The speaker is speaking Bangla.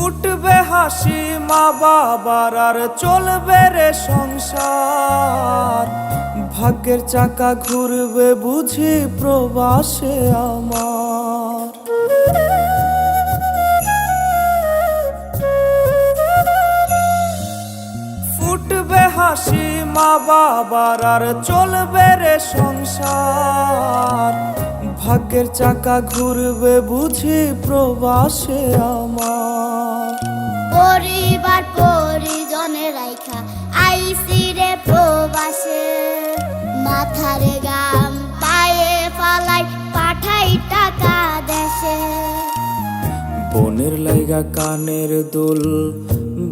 ফুটবে হাসি মা বাবার আর চলবে রে সংসার। ভাগ্যের চাকা ঘুরবে বুঝি প্রবাসে আমার। ফুটবে হাসি মা বাবার আর চলবে রে সংসার। ভাগ্যের চাকা ঘুরবে বুঝি প্রবাসে আমার। পরিবার পরিজনে রাইখা আইসি রে প্রবাসে, মাথারে গাম পায়ে ফালাই পাঠাই টাকা দেশে। বোনের লাইগা কানের দুল